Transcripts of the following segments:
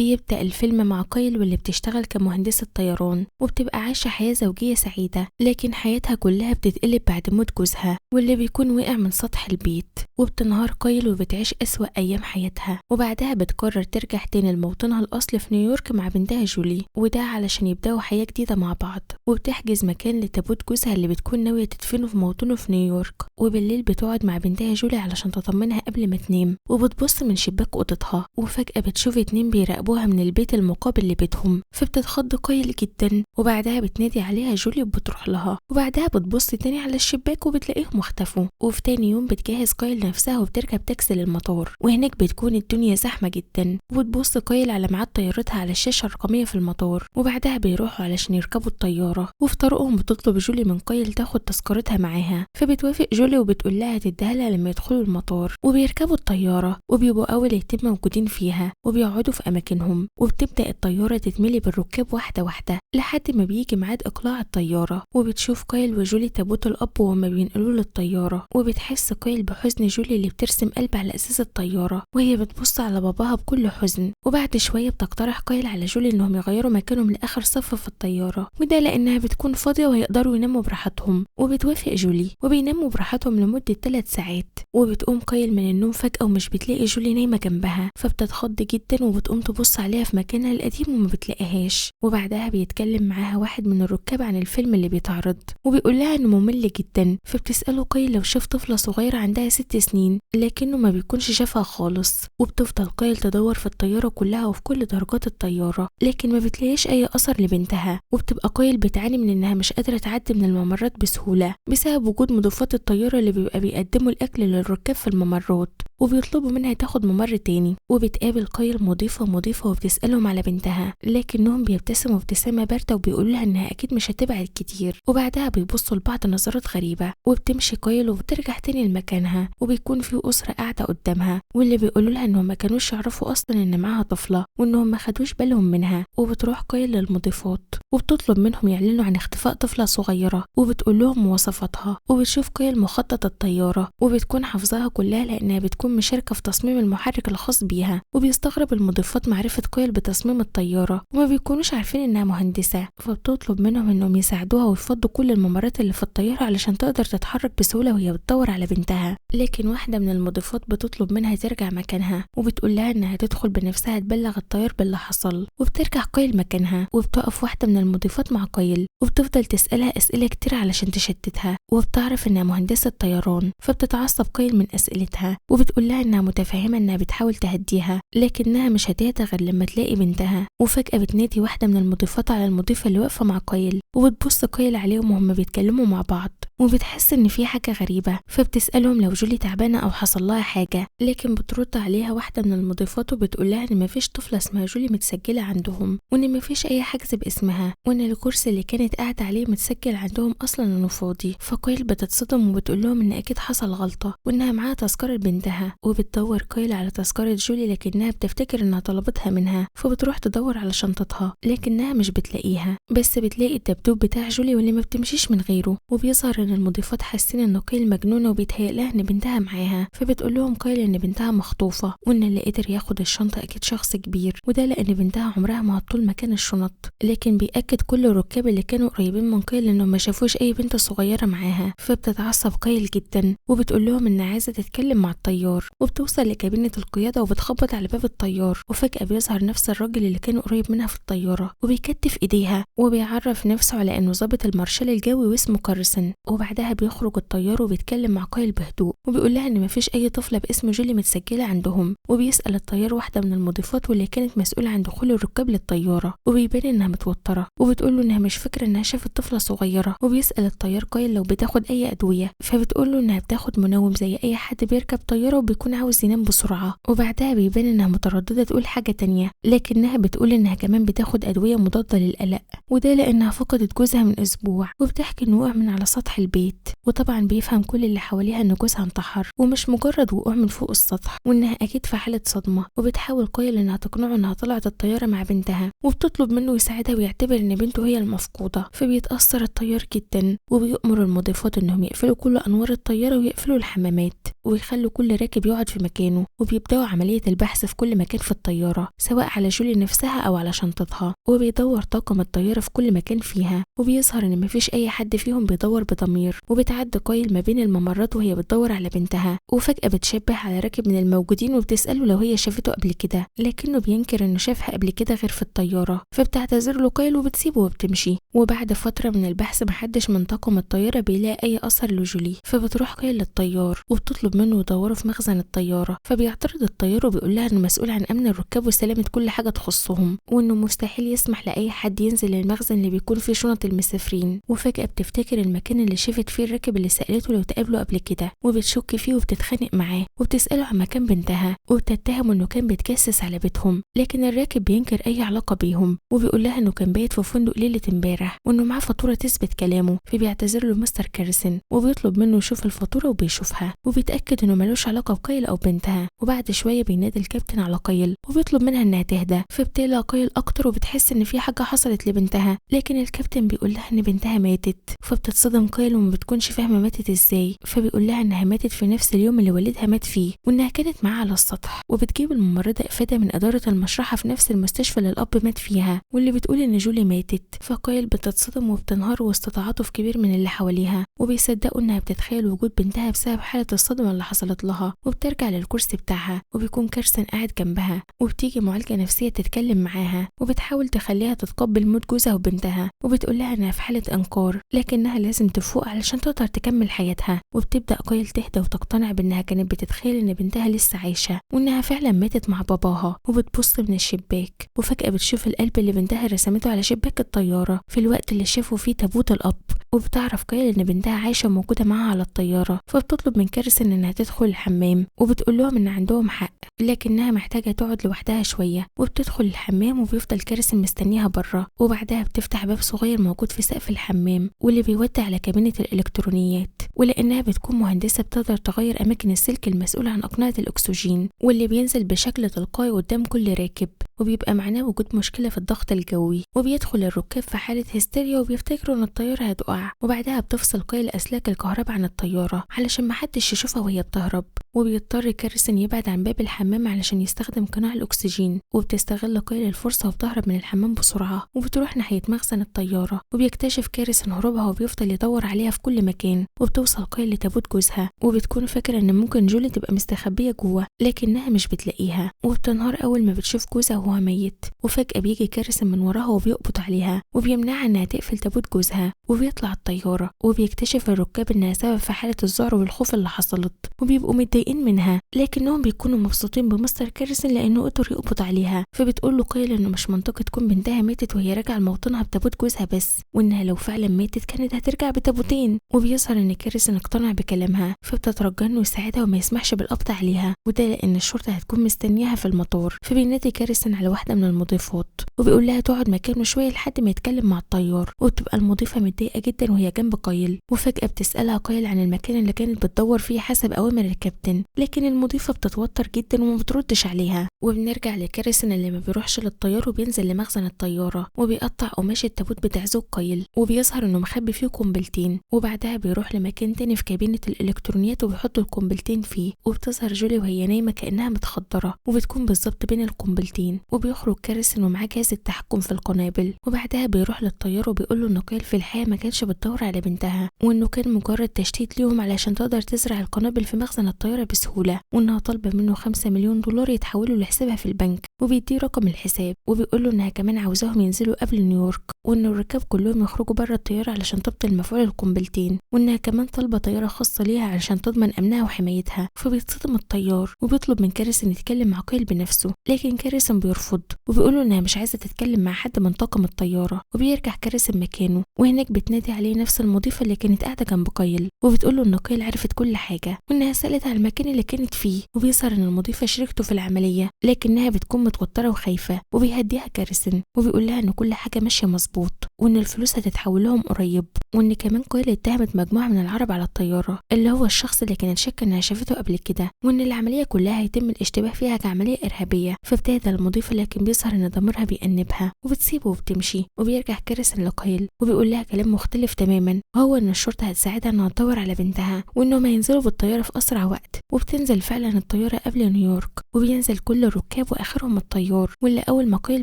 بيبدأ الفيلم مع كايل واللي بتشتغل كمهندسة طيران وبتبقى عايشة حياة زوجية سعيدة، لكن حياتها كلها بتتقلب بعد موت جوزها واللي بيكون وقع من سطح البيت، وبتنهار كايل وبتعيش أسوأ أيام حياتها. وبعدها بتقرر ترجع تاني لموطنها الأصلي في نيويورك مع بنتها جولي، وده علشان يبدأوا حياة جديدة مع بعض. وبتحجز مكان لتابوت جوزها اللي بتكون ناوية تدفنه في موطنه في نيويورك، وبالليل بتقعد مع بنتها جولي علشان تطمنها قبل ما تنام، وبتبص من شباك اوضتها وفجأة بتشوف 2 بيراقبوها من البيت المقابل لبيتهم، فبتتخض كايل جدا. وبعدها بتنادي عليها جولي وبتروح لها، وبعدها بتبص تاني على الشباك وبتلاقيهم اختفوا. وفي تاني يوم بتجهز كايل نفسها وبتركب تاكسي للمطار، وهناك بتكون الدنيا زحمة جدا، وبتبص كايل على ميعاد طيارتها على الشاشة الرقمية في المطار. وبعدها بيروحوا علشان يركبوا الطيارة، وفي طريقهم بتطلب جولي من كايل تاخد تذكرتها معاها، فبتوافق جولي وبتقول لها تديها لها لما يدخلوا المطار. وبيركبوا الطيارة وبيبقوا أول 2 موجودين فيها وبيقعدوا في أماكنهم، وبتبدأ الطيارة تتملي بالركاب واحدة واحدة لحد ما بيجي ميعاد إقلاع الطيارة. وبتشوف كايل وجولي تابوت الأب وهما بينقلوا للطيارة، وبتحس كايل بحزن جولي اللي بترسم قلب على أساس الطيارة وهي بتبص على باباها بكل حزن. وبعد شوية بتقترح كايل على جولي إنهم يغيروا مكانهم لآخر صف في الطيارة، وده لأنها بتكون فاضية وهيقدروا يناموا براحتهم. وبتوافق جولي وبيناموا براحتهم لمدة 3 ساعات. وبتقوم كايل من النوم فجأة ومش بتلاقي جولي نايمة جنبها، فبتتخض جدا وبتقوم تبص عليها في مكانها القديم وما بتلاقيهاش. وبعدها بيتكلم معاها واحد من الركاب عن الفيلم اللي بيتعرض وبيقول لها انه ممل جدا، فبتسأله كايل لو شاف طفلة صغيرة عندها 6 سنين، لكنه ما بيكونش شافها خالص. وبتفضل كايل تدور في الطيارة كلها وفي كل درجات الطيارة، لكن ما بتلاقيش اي اثر لبنتها. وبتبقى كايل بتعاني من انها مش قادرة تعدي من الممرات بسهولة بسبب وجود مضيفات الطيارة اللي بيبقى بيقدموا الاكل للركاب في الممرات، وبيطلبوا منها تاخد ممر تاني. وبتقابل كايل مضيفة وبتسألهم على بنتها، لكنهم بيبتسموا ابتسامة باردة وبيقولوا لها انها اكيد مش هتبعد كتير. وبعدها بيبصوا لبعض نظرات غريبة، وبتمشي كايل وبترجع تاني لمكانها، وبيكون في أسرة قاعدة قدامها واللي بيقولوا لها انهم ما كانوش يعرفوا اصلا ان معاها طفلة وانهم ما خدوش بالهم منها. وبتروح كايل للمضيفات وبتطلب منهم يعلنوا عن اختفاء طفلة صغيرة، وبتقول لهم مواصفاتها. وبتشوف كايل مخطط الطيارة وبتكون حافظاها كلها لانها بتكون مشاركة في تصميم المحرك الخاص بيها. وبيستغرب المضيفات معرفة كايل بتصميم الطيارة وما بيكونوش عارفين انها مهندسة، فبتطلب منهم انهم يساعدوها ويفضوا كل الممرات اللي في الطيارة علشان تقدر تتحرك بسهولة وهي بتدور على بنتها. لكن واحدة من المضيفات بتطلب منها ترجع مكانها وبتقول لها انها تدخل بنفسها تبلغ الطيار باللي حصل. وبترجع كايل مكانها وبتقف واحدة من المضيفات مع كايل وبتفضل تسألها أسئلة كتير علشان تشتتها، وبتعرف انها مهندسة طيران، فبتتعصب كايل من أسئلتها وبتقول لها انها متفهمة انها بتحاول تهديها لكنها مش هتهدى غير لما تلاقي بنتها. وفجأة بتنادي واحدة من المضيفات على المضيفة اللي واقفة مع كايل، وبتبص كايل عليهم وهم بيتكلموا مع بعض وبتحس ان في حاجة غريبة، فبتسألهم لو جولي تعبانة او حصل لها حاجة، لكن بترد عليها واحدة من المضيفات وبتقول لها ان مفيش طفلة اسمها جولي متسجلة عندهم، وان مفيش اي حجز باسمها، وان الكرسي اللي كانت قاعدة عليه متسجل عندهم اصلا انه فاضي. فكايل بتتصدم وبتقول لهم ان اكيد حصل غلطة وانها معاها تذكرة بنتها. وبتدور كايل على تذكرة جولي لكنها بتفتكر انها طلبتها منها، فبتروح تدور على شنطتها لكنها مش بتلاقيها، بس بتلاقي الدبدوب بتاع جولي واللي ما بتمشيش من غيره. وبيظهر ان المضيفات حاسين ان كايل مجنونة وبيتهيأ لها ان بنتها معاها، فبتقول لهم كايل ان بنتها مخطوفة وان اللي قدر ياخد الشنطة اكيد شخص كبير، وده لان بنتها عمرها ما هتطول مكان الشنط. لكن بيأكد كل الركاب اللي كانوا قريبين من كايل انهم ما شافوش اي بنت صغيرة معاها، فبتتعصب كايل جدا وبتقول لهم ان عايزة تتكلم مع الطيار. وبتوصل لكابينة القيادة وبتخبط على باب الطيار، وفجأة بيظهر نفس الراجل اللي كان قريب منها في الطيارة وبيكتف ايديها وبيعرف نفسه على انه ضابط المارشال الجوي واسمه كارسون. وبعدها بيخرج الطيار وبيتكلم مع كايل بهدوء وبيقول لها ان مفيش اي طفلة باسم جولي متسجلة عندهم. وبيسأل الطيار واحدة من المضيفات واللي كانت مسؤولة عن دخول الركاب للطيارة، وبيبان انها متوترة وبتقول له انها مش فاكرة انها شافت طفلة صغيرة. وبيسأل الطيار كايل لو بتاخد اي ادوية، فبتقول له انها بتاخد منوم زي اي حد بيركب طيارة وبيكون عاوز ينام بسرعة. وبعدها بيبان انها مترددة تقول حاجة تانية، لكنها بتقول انها كمان بتاخد ادوية مضادة للقلق، وده لانها فقدت جوزها من اسبوع. وبتحكي انه وقع من على سطح البيت، وطبعا بيفهم كل اللي حواليها ان جوزها انتحر ومش مجرد وقوع من فوق السطح، وانها اكيد في حالة صدمة. وبتحاول كايل انها تقنعه انها طلعت الطيارة مع بنتها، وبتطلب منه يساعدها ويعتبر ان بنته هي المفقودة. فبيتأثر الطيار جدا وبيأمر المضيفات انهم يقفلوا كل انوار الطيارة ويقفلوا الحمامات ويخلوا كل راكب يقعد في مكانه، وبيبدأوا عملية البحث في كل مكان في الطيارة سواء على جولي نفسها أو على شنطتها، وبيدور طاقم الطيارة في كل مكان فيها، وبيظهر إن مفيش أي حد فيهم بيدور بضمير. وبتعدي كايل ما بين الممرات وهي بتدور على بنتها، وفجأة بتشبه على راكب من الموجودين وبتسأله لو هي شافته قبل كده، لكنه بينكر إنه شافها قبل كده غير في الطيارة. فبتعتذر له كايل وبتسيبه وبتمشي. وبعد فترة من البحث محدش من طاقم الطيارة بيلاقي أي أثر لجولي، فبتروح كايل للطيار وبتطلب منه يدوروا في مخزن الطيارة. فبيعترض الطيار وبيقول لها إنه مسؤول عن أمن الركاب وسلامة كل حاجة تخصهم، وإنه مستحيل يسمح لأي حد ينزل للمخزن اللي بيكون فيه شنط المسافرين. وفجأة بتفتكر المكان اللي شافت فيه الراكب اللي سألته لو تقابلوا قبل كده، وبتشك فيه وبتتخانق معاه وبتسأله عن مكان بنتها، وبتتهمه إنه كان بيتجسس على بيتهم. لكن الراكب بينكر أي علاقة بيهم وبيقول لها إنه كان بايت في فندق ليلة امبارح وإنه معاه فاتورة تثبت كلامه. فبيعتذر له مستر كارسن وبيطلب منه يشوف الفاتورة وبيشوفها، وبيتأكد إنه ملوش علاقة بكايل أو بنتها. وبعد شوية بينادي الكابتن على كايل وبيطلب منها إنها تهدى، فبتقلق كايل أكتر وبتحس إن في حاجة حصلت لبنتها، لكن الكابتن بيقول لها إن بنتها ماتت. فبتتصدم كايل وما بتكونش فاهمة ماتت إزاي، فبيقول لها إنها ماتت في نفس اليوم اللي والدها مات فيه وإنها كانت معاه على السطح. وبتجيب الممرضة إفادة من إدارة المشرحة في نفس المستشفى اللي الأب مات فيها واللي بتقول إن جولي ماتت. فكايل بتتصدم وبتنهار وسط تعاطف كبير من اللي حواليها، وبيصدقوا إنها بتتخيل وجود بنتها بسبب حالة الصدمة اللي حصلت لها. وبترجع للكرسي بتاعها وبيكون كارسن قاعد جنبها، وبتيجي معالجة نفسية تتكلم معاها وبتحاول تخليها تتقبل موت جوزها وبنتها، وبتقول لها إنها في حالة إنكار لكنها لازم تفوق علشان تقدر تكمل حياتها. وبتبدأ كايل تهدى وتقتنع بإنها كانت بتتخيل إن بنتها لسه عايشة وإنها فعلا ماتت مع باباها. وبتبص من الشباك وفجأة بتشوف القلب اللي بنتها رسمته على شباك الطيارة في الوقت اللي شافوا فيه تابوت الأب. وبتعرف كايل إن بنتها عايشة موجودة معاها على الطيارة، فبتطلب من كارسن إنها تدخل الحمام وبتقول لهم إن عندهم حق لكنها محتاجة تقعد لوحدها شوية. وبتدخل الحمام وبيفضل كارسن مستنيها بره، وبعدها بتفتح باب صغير موجود في سقف الحمام واللي بيودي على كابينة الإلكترونيات، ولأنها بتكون مهندسة بتقدر تغير أماكن السلك المسؤول عن أقنعة الأكسجين واللي بينزل بشكل تلقائي قدام كل راكب، وبيبقى معناه وجود مشكلة في الضغط الجوي. وبيدخل الركاب في حالة هستيريا وبيفتكروا إن الطيارة هتقع. وبعدها بتفصل كايل أسلاك الكهرباء عن الطيارة علشان محدش يشوفها وهي بتهرب، وبيضطر كارسن يبعد عن باب الحمام علشان يستخدم قناع الأكسجين. وبتستغل كايل الفرصة وبتهرب من الحمام بسرعة وبتروح ناحية مخزن الطيارة، وبيكتشف كارسن هروبها وبيفضل يدور عليها في كل مكان. وبتوصل كايل لتابوت جوزها وبتكون فاكرة إن ممكن جولي تبقى مستخبية جوه لكنها مش بتلاقيها، وبتنهار أول ما بتشوف جوزها وهو ميت. وفجأة بيجي كارسن من وراها وبيقبض عليها وبيمنعها إنها تقفل تابوت جوزها. وبيطلع الطيارة وبيكتشف الركاب إنها سبب في حالة الذعر والخوف اللي حصلت، وبيبقوا متضايقين منها لكنهم بيكونوا مبسوطين بمستر كارسن لأنه قدر يقبض عليها. فبتقول له كايل إنه مش منطقي تكون بنتها ماتت وهي راجعة لموطنها بتابوت جوزها بس، وإنها لو فعلا ماتت كانت هترجع بتابوتين. وبيظهر إن كارسن اقتنع بكلامها، فبتترجى إنه يساعدها وما يسمحش بالقبض عليها، وده لأن الشرطة هتكون مستنياها في المطار. فبينادي كارسن على واحدة من المضيفات وبيقول لها تقعد مكانه شوية لحد ما يتكلم مع الطيار، وبتبقى المضيفة متضايقة جدا وهي جنب كايل. وفجأة بتسألها كايل عن المكان اللي كانت بتدور فيه حسب أوامر الكابتن، لكن المضيفة بتتوتر جدا وما بتردش عليها. وبنرجع لكارسن اللي ما بيروحش للطيار وبينزل لمخزن الطيارة وبيقطع قماش التابوت بتاع زوج كايل، وبيظهر إنه مخبي فيه قنبلتين. وبعدها بيروح لمكان تاني في كابينة الإلكترونيات وبيحط القنبلتين فيه، وبتظهر جولي وهي نايمة كأنها متخدرة وبتكون بالظبط بين القنبلتين. وبيخرج كارسن ومعاه جهاز التحكم في القنابل، وبعدها بيروح للطيار وبيقول له إن كايل في الحقيقة ما كانش بتدور على بنتها، وإنه كان مجرد تشتيت ليهم علشان تقدر تزرع القنابل في مخزن الطيارة بسهولة، وإنها طالبة منه 5 مليون دولار يتحولوا لحسابها في البنك. وبيديه رقم الحساب وبيقول له إنها كمان عاوزاهم ينزلوا قبل نيويورك، وإن الركاب كلهم يخرجوا بره الطيارة علشان تبطل مفعول القنبلتين، وإنها كمان طالبة طيارة خاصة ليها علشان تضمن أمنها وحمايتها. فبيتصدم الطيار وبيطلب من كارسن يتكلم مع كايل بنفسه، لكن كارسن بيرفض وبيقول له إنها مش عايزة تتكلم مع حد من طاقم الطيارة. وبيرجع كارسن مكانه وهناك بتنادي عليه عليه نفس المضيفة اللي كانت قاعدة جنب كايل، وبتقوله إن كايل عرفت كل حاجة وإنها سألت على المكان اللي كانت فيه. وبيظهر إن المضيفة شريكته في العملية لكنها بتكون متوترة وخايفة، وبيهديها كاريسن وبيقول لها إن كل حاجة ماشية مظبوط وإن الفلوس هتتحول لهم قريب، وإن كمان كايل اتهمت مجموعة من العرب على الطيارة اللي هو الشخص اللي كانت شاكة إنها شافته قبل كده، وإن العملية كلها هيتم الاشتباه فيها كعملية إرهابية. فبتهدى المضيفة لكن بيظهر إن ضميرها بيأنبها وبتسيبه وبتمشي. وبيرجع كاريسن لكايل وبيقول لها كلام مختلف تماما، وهو إن الشرطة هتساعدها إنها تدور على بنتها وإنهم هينزلوا بالطيارة في أسرع وقت. وبتنزل فعلا الطيارة قبل نيويورك، وبينزل كل الركاب وآخرهم الطيار، واللي أول ما كايل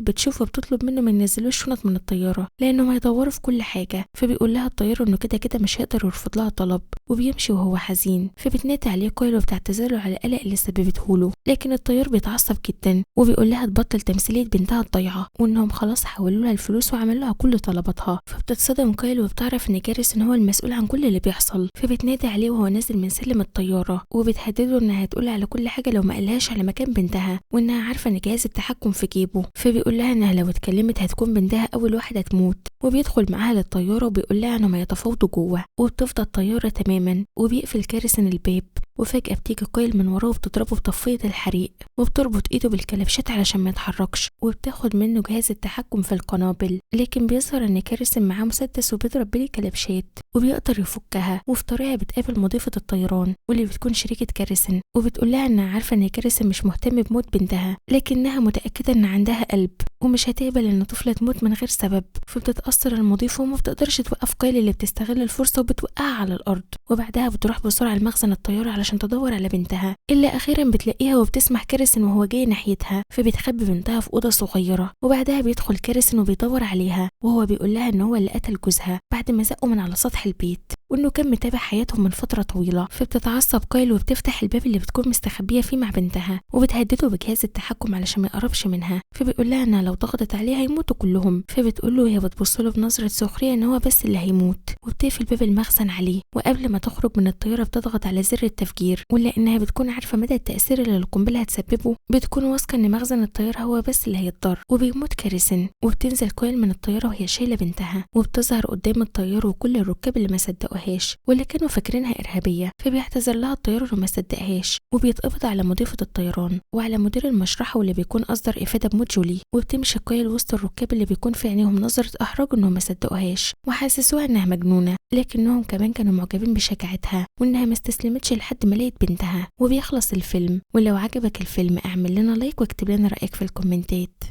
بتشوفه بتطلب منه ما ينزلوش شنط من الطيارة لأنهم هيدوروا في كل حاجة. فبيقول لها الطيار إنه كده كده مش هيقدر يرفض لها طلب، وبيمشي وهو حزين. فبتنادي عليه كايل وبتعتذر له على القلق اللي سببته له، لكن الطيار بيتعصب جدا وبيقول لها تبطل تمثيلية بنتها الضايعة وإنهم خلاص حولوا لها الفلوس وعملوا لها كل طلباتها. فبتتصدم كايل وبتعرف إن كاريسن هو المسؤول عن كل اللي بيحصل. فبتنادي عليه وهو نازل من سلم الطيارة وبتهدده إنها هتقول على كل حاجة لو ما قالهاش على مكان بنتها، وإنها عارفة إن جهاز التحكم في جيبه. فبيقول لها إنها لو اتكلمت هتكون بنتها أول واحدة تموت. وبيدخل معاها للطيارة وبيقول لها إنهم هيتفاوضوا جوه، وبتفضى الطيارة تماما وبيقفل كاريسن الباب. وفجأة بتيجي كايل من وراه وبتضربه بطفية الحريق وبتربط ايده بالكلبشات علشان ما يتحركش، وبتاخد منه جهاز التحكم في القنابل. لكن بيظهر ان كاريسن معاه مسدس وبيضرب بيه الكلبشات وبيقدر يفكها. وفي طريقها بتقابل مضيفة الطيران واللي بتكون شريكة كاريسن، وبتقول لها انها عارفة ان كاريسن مش مهتم بموت بنتها لكنها متأكدة ان عندها قلب ومش هتقبل ان طفلة تموت من غير سبب. فبتتأثر المضيفة وما بتقدرش توقف كايل اللي بتستغل الفرصة وبتوقعها على الأرض. وبعدها بتروح بسرعة لمخزن الطيارة علشان تدور على بنتها، إلا أخيرا بتلاقيها وبتسمح كاريسن وهو جاي ناحيتها. فبتخبي بنتها في أوضة صغيرة، وبعدها بيدخل كاريسن وبيدور عليها وهو بيقول لها إن هو اللي قتل جوزها بعد ما زقه من على سطح البيت وإنه كان متابع حياتهم من فترة طويلة. فبتتعصب كايل وبتفتح الباب اللي بتكون مستخبية فيه مع بنتها وبتهدده بجهاز التحكم علشان ما يقربش منها. فبيقول لها إنها لو ضغطت عليه هيموتوا كلهم. فبتقول له وهي بتبص له بنظرة سخرية إن هو بس اللي هيموت، وبتقفل باب المخزن عليه. وقبل ما تخرج من الطيارة بتضغط على زر التفجير، ولا إنها بتكون عارفة مدى التأثير اللي القنبلة هتسببه بتكون واثقة إن مخزن الطيارة هو بس اللي هيتضر. وبيموت كاريسن وبتنزل كايل من الطيارة وهي شايلة بنتها، وبتظهر قدام الطيار وكل الركاب اللي ما صدقوهاش واللي كانوا فاكرينها إرهابية. فبيعتذر لها الطيار وما صدقهاش، وبيتقبض على مضيفة الطيران وعلى مدير المشرحة واللي بيكون أصدر إفادة بموت جولي. وبتمشي كايل وسط الركاب اللي بيكون في عينيهم نظرة إحراج إنهم ما صدقوهاش وحاسسوها إنها مجنونة، لكنهم كمان كانوا معجبين بشجاعتها وإنها ما استسلمتش لحد ما لقت بنتها. وبيخلص الفيلم. ولو عجبك الفيلم اعمل لنا لايك واكتب لنا رأيك في الكومنتات.